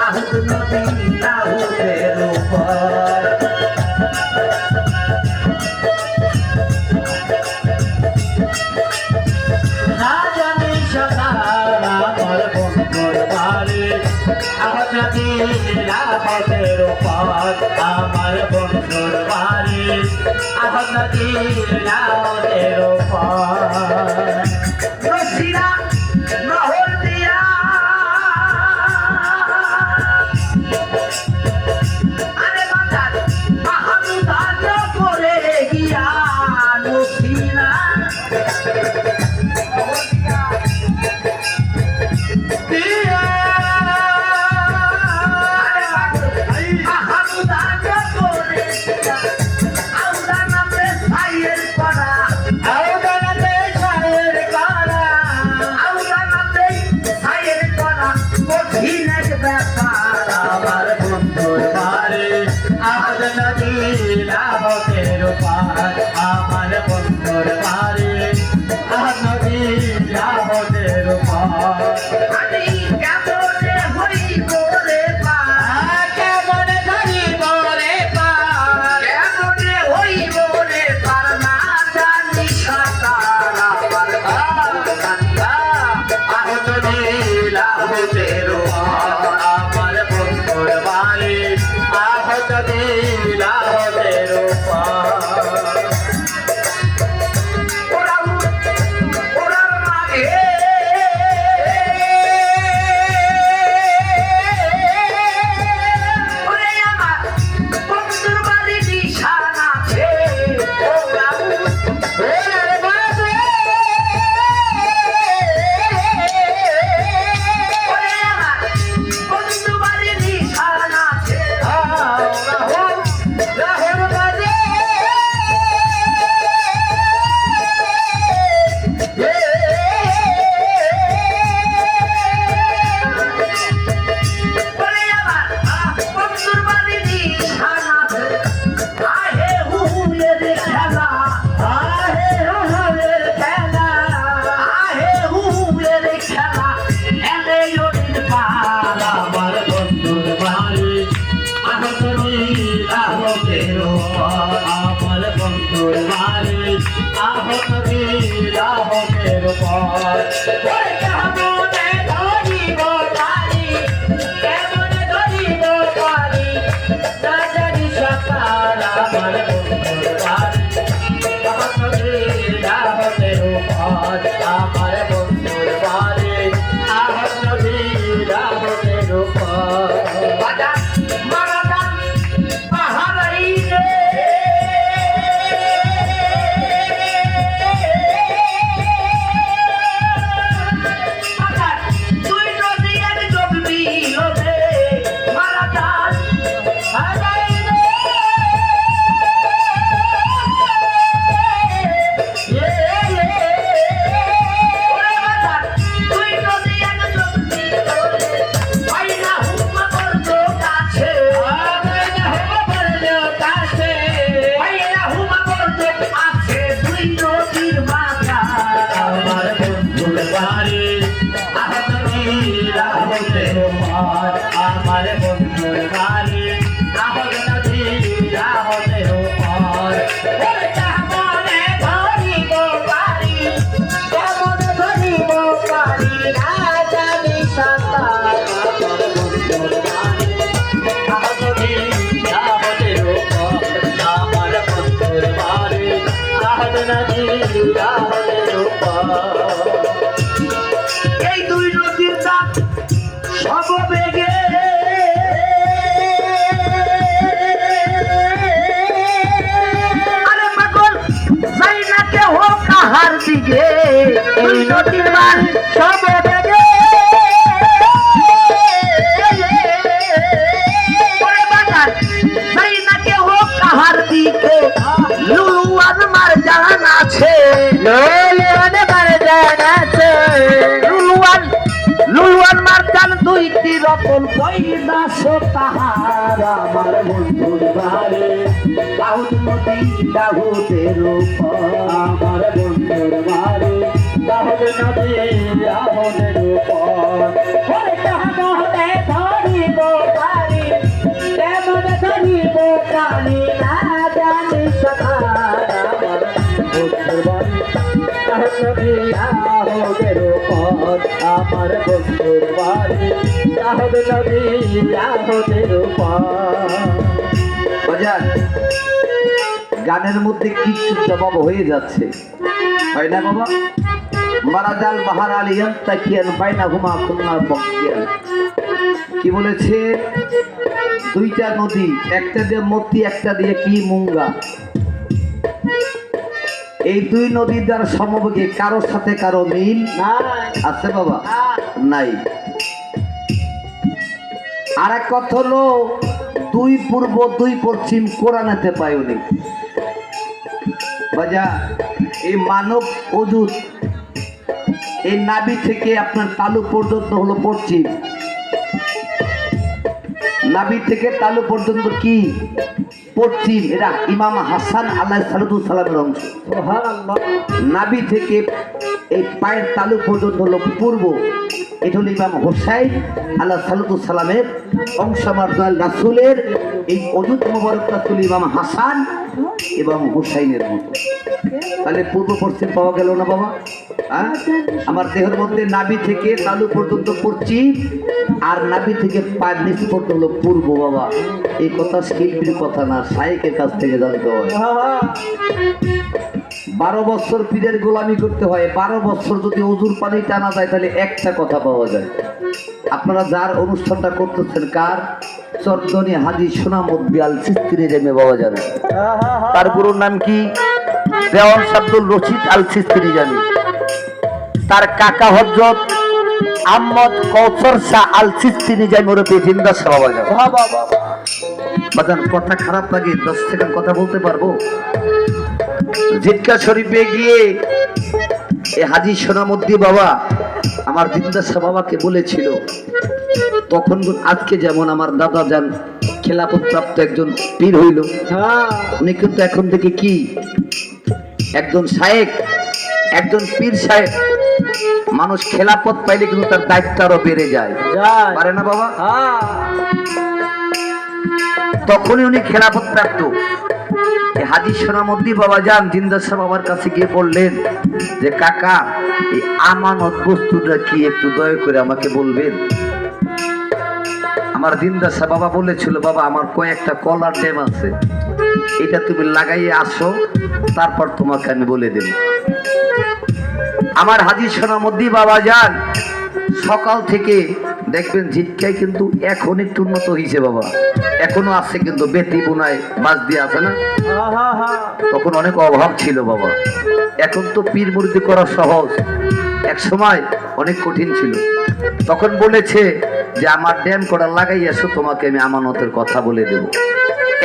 আহুত নদী আহুতের উপর না জানি সাঁতার আমার বন্ধুর বাড়ি আহুত নদী আহুতের উপর আমার বন্ধুর বাড়ি আহুত নদী আহুতের উপর নসিরা নহর দিয়া আরে বাজার মাহাদুদার করে গিয়া নসিরা আমার বন্ধুর বাড়ি আহত নদী লাহতের পার আমার বন্ধুর বাড়ি আহত নদী লাহতের পার আমি কেমনে হইব রে পার কেমনে ধরিব রে পার কেমনে হইব রে পার না জানি সাঁতার আমার আহত নদী লাহতের পার আহত দিলা হতের ওরার মাঝে ওরে আমার বন্ধুর বাড়ি নিশান আছে আমার বন্ধুর বাড়ি আহত দিলা হতের পর কেমনে ধরিব পারি কেমনে ধরিব পারি না জানি সাঁতার আমার বন্ধুর বাড়ি আহত দিলা হতের পর আমার বন্ধুর বাড়ি আহত দিলা হতের পর আমার বন্ধুর বাড়ি আহত নদী আহতের পর কেমনে ধরিব পারি কেমনে ধরিব পারি না জানি সাঁতার আমার বন্ধুর বাড়ি আহত নদী আহতের পর আমার বন্ধুর বাড়ি আহত নদী আহতের পর এই দুই নদীর দাঁত সব বেগে আরে পাগল যাই না কেহ কাহার দিকে এই নদীর মাল সব বেগে যাই না কেহ কাহার দিকে লুলুয়ান মার জান আছে লুলুয়ান মার জান আছে লুলুয়ান মারজান দুইটি রতন পয়দা তাহার আমার বন্ধুর বাড়ি দাউদ নদী দাউদের উপর আমার বন্ধুর বাড়ি দাউদ নদী দাউদের উপর ধরিব আমার বন্ধুর বাড়ি চাহদ নদী চাহদের বাজান গানের মধ্যে কিছু জবাব হয়ে যাচ্ছে, হয় না বাবা? মারাজাল বাহার আলিয়ান তাকিয়ান বাইনা হুমা খুলনা বকিয়ান। কি বলেছে? দুইটা নদী, একটা দিয়ে মতি, একটা দিয়ে কি মুঙ্গা। এই দুই নদী দ্বারা সমবেগে কারোর সাথে কারো মিল আছে বাবা? নাই। আর এক কথা হলো দুই পূর্ব দুই পশ্চিম কোরআনেতে পায়নি বাজা। এই মানব অজুত এই নাভি থেকে আপনার তালু পর্যন্ত হলো পশ্চিম, নাভি থেকে তালু পর্যন্ত কি পশ্চিম। এটা ইমাম হাসান আলাইহিস সালামের অংশ। নাভি থেকে এই পায়ের তালু পর্যন্ত হলো পূর্ব, এটা হলো ইমাম হোসাইন আলাইহিস সালামের অংশ। আমার দয়াল রাসূলের এই অজুত মুবারকটা ছিল ইমাম হাসান এবং হোসাইনের মতো। তাহলে পূর্ব পশ্চিম পাওয়া গেল না বাবা? হ্যাঁ, আমার দেহের মধ্যে নাভি থেকে তালু পর্যন্ত পশ্চিম, আর নাভি থেকে পায়ের নিচ পর্যন্ত হলো পূর্ব বাবা। এই কথা শিল্পীর কথা না, শায়েখের কাছ থেকে জানতে হয়। 12 বছর পীরের গোলামি করতে হয়। 12 বছর যদি অজুর পানি টানা যায় তাহলে একটা কথা পাওয়া যায়। আপনারা যার অনুষ্ঠানটা করতেছেন কার? চরদনি হাজী সোনামদ্দি আল সিস্তিনি জেমে বাবা জানে। তার গুরুর নাম কি? দেওয়ান আব্দুল রশিদ আল সিস্তিনি জানি। তার কাকা হযরত আহমদ কৌসর শাহ আল সিস্তিনি জানি ওরফে জিন্দা শাহ বাবা জানে। বাজান কথা খারাপ লাগে 10 সেকেন্ড কথা বলতে পারবো? জিটকা শরীফে গিয়ে এই হাজী সোনামদ্দি বাবা আমার জিন্দা শাহ বাবাকে বলেছিল, তখন আজকে যেমন আমার দাদা যান খেলাফত প্রাপ্ত একজন পীর হইল, উনি কিন্তু এখন থেকে কি একজন শায়েখ, একজন পীর সাহেব। মানুষ খেলাফত পাইলে কিন্তু তার দায়িত্ব আরো বেড়ে যায়, পারে না বাবা? তখনই উনি খেলাফত প্রাপ্ত। হাজী সোনামদ্দি বাবা যান জিন্দা শাহ বাবার কাছে গিয়ে বললেন যে কাকা এই আমানত বস্তুটা কি একটু দয়া করে আমাকে বলবেন। আমার জিন্দা শাহ বাবা বলেছিল, বাবা আমার কয়েকটা কলার ড্যাম আছে, এটা তুমি লাগাইয়ে আসো, তারপর তোমাকে আমি বলে দেব। আমার হাজী সোনামদ্দি বাবা যান সকাল থেকে দেখবেন জিটকায় কিন্তু এখন একটু উন্নত হয়েছে বাবা, এখনো আছে কিন্তু বেতি বুনায় মাছ দিয়ে আছে না, তখন অনেক অভাব ছিল বাবা। এখন তো পীর মুরিদি করা সহজ, এক সময় অনেক কঠিন ছিল। তখন বলেছে যে আমার ড্যাম করা লাগাই আসো, তোমাকে আমি আমানতের কথা বলে দেব।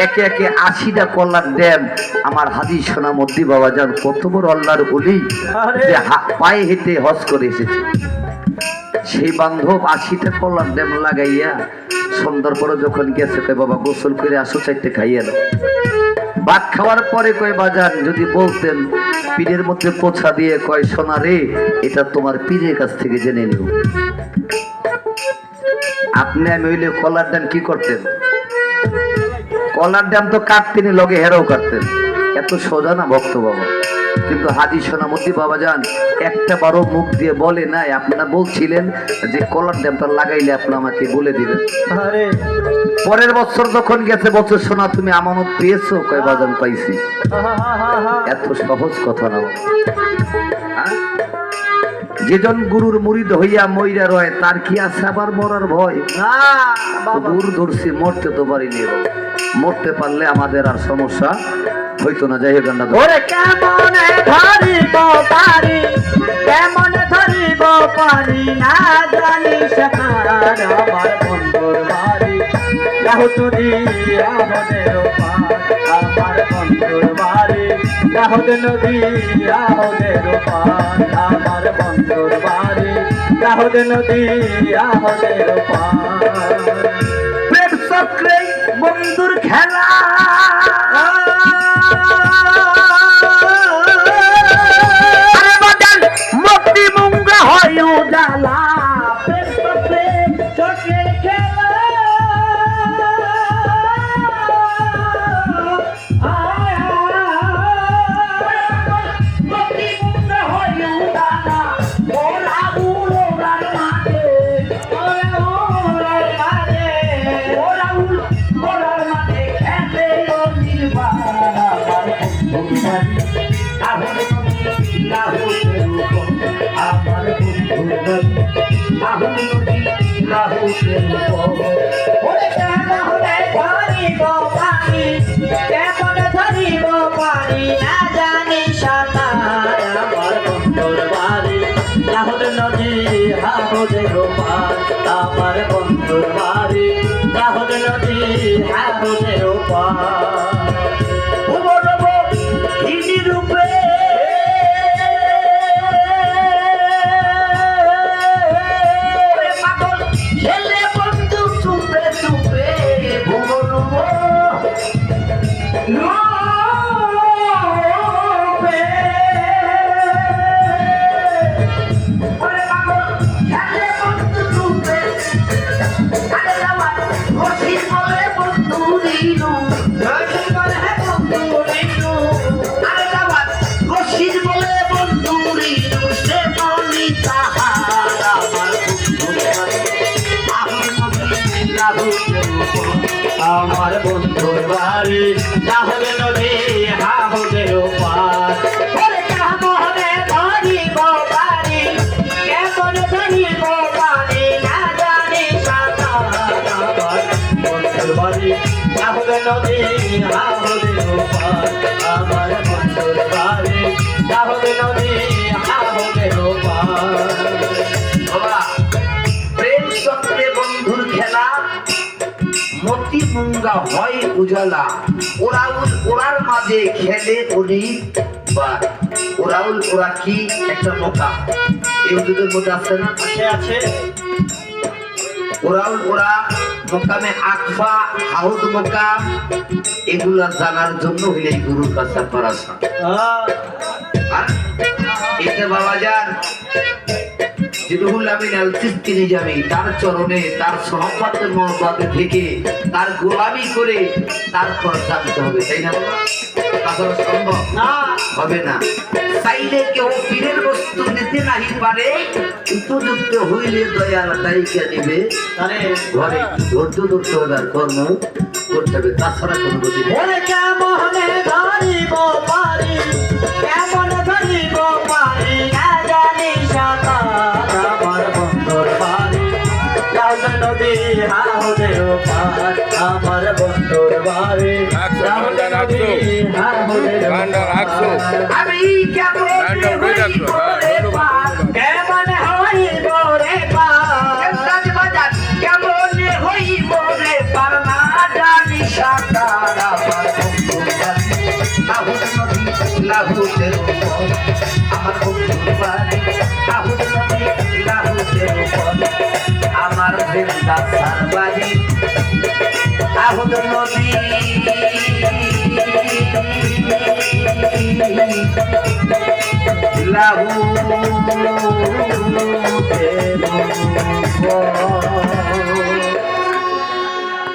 একে একে 80টা কলার ড্যাম আমার হাজী সোনামদ্দি বাবা যান কত বড় আল্লাহর ওলি যে পায়ে হেঁটে হজ করে এসেছে। সেই বান্ধব 80টা কলার ড্যাম লাগাইয়া সন্ধ্যার পরে যখন গেছে কয় বাবা গোসল করে আসো, চাইতে খাইয়ে দাও। ভাত খাওয়ার পরে কয় বাজান যদি বলতেন পীরের মধ্যে পোছা দিয়ে কয় সোনা রে এটা তোমার পীরের কাছ থেকে জেনে নিও। আপনি আমি হইলে কলার ড্যাম কি করতেন? কলার ড্যাম তো কাটতেন, লগে হেরাও কাটতেন। এত সোজা না ভক্ত বাবা। কিন্তু হাজী সোনামদ্দি বাবা যান একটা বারো মুখ দিয়ে বলে নাই। আপনারা বলছিলেন যে কলার ড্যামটা লাগাইলে আপনি আমাকে বলে দিবেন। পরের বছর যখন গেছে বছর সোনা তুমি আমানত পেয়েছো, কয় বাজান পাইছি। এত সহজ কথা না। যেজন গুরুর মুরিদ হইয়া মইরা রয় তার কি আছে আবার মরার ভয়? গুরু ধরছি, মরতে তো পারিনি। মরতে পারলে আমাদের আর সমস্যা হইতো না। যাই হোক গান্ডা কেমন ধরিব পারি না জানি সেখার আমার বন্ধুর বাড়ি রাহুতুরি রাহদের পার আমার বন্ধুর বাড়ি রাহুদ নদী রাহদের পার আমার বন্ধুর বাড়ি রাহুদ নদী রাহদের পার। প্রেম চক্রে বন্ধুর খেলা মুক্তি মুঙ্গা হয় উজালা। লাহুতের উপর ওরে কেমনে ধরিব পানি কেমনে ধরিব পানি না জানি সাঁতার আমার বন্ধুর বাড়ি লাহুর নদী হাহুদের পার আমার বন্ধুর বাড়ি লাহুর নদী হাহুদের পার রূপে পাগল খেলে বন্ধু চুপে চুপে ভুবন রূপে পাগল খেলে বন্ধু চুপে আরে যাওয়া রশিদ বলে বন্ধু রিনু রশিদ বলে বন্ধু রিনু আরে যাওয়া রশিদ বলে বন্ধু রিনু সে মনি তাহার আমার আমার বন্ধুর বাড়ি তাহলে নদী হাহুদের পার কেমনে ধরিব বাড়ি কেমন ধরিব বাড়ি না জানি সাঁতার আমার বন্ধুর বাড়ি তাহলে নদী হাহুদের পার আমার বন্ধুর বাড়ি তাহলে নদী হাহুদের পার বাবা প্রেম চক্রে বন্ধুর খেলা মতি মুঙ্গা হয় উজালা ওরাউল ওরার মাঝে খেলে উনি বা ওরাউল ওরা কি একটা মোকা এই হুজুরের মধ্যে আছে না আছে আছে ওরাউল ওরা মোকামে আকফা হাউদ মোকাম এগুলা জানার জন্য হইলে এই গুরুর কাছে পড়াশোনা আর এতে বাবা যান জিদুল আমিন আল চিস্তি নিজামী তার চরণে তার সহপাতের মহব্বতে থেকে তার গোলামি করে তারপর জানতে হবে তাই না বাবা তাছাড়া সম্ভব না হবে না চাইলে কেউ পীরের বস্তু নিতে নাহি পারে উপযুক্ত হইলে দয়াল তাইকে নিবে আরে ঘরে ধৈর্য ধরতে হবে আর কর্ম করতে হবে তাছাড়া কোনো গতি নেই ওরে কেমনে ধরিব পারি কেমন ধরিব পারি না জানি সাঁতার আমার বন্ধুর বাড়ি লাউনা নদী হাহুদের পার আমার বন্ধুর বাড়ি লাউনা নদী হাহুদের পার আমি কেমন হইব রে পার কেমন হইব রে পার বাজার কেমন হইব রে পার না জানি সাঁতার আমার বন্ধুর বাড়ি লাহুর নদী লাহুদের উপর আমার বন্ধুর বাড়ি লাহুর নদী লাহুদের উপর আমার ভেন্দা সার বাড়ি লাহুর নদী লাহুদের উপর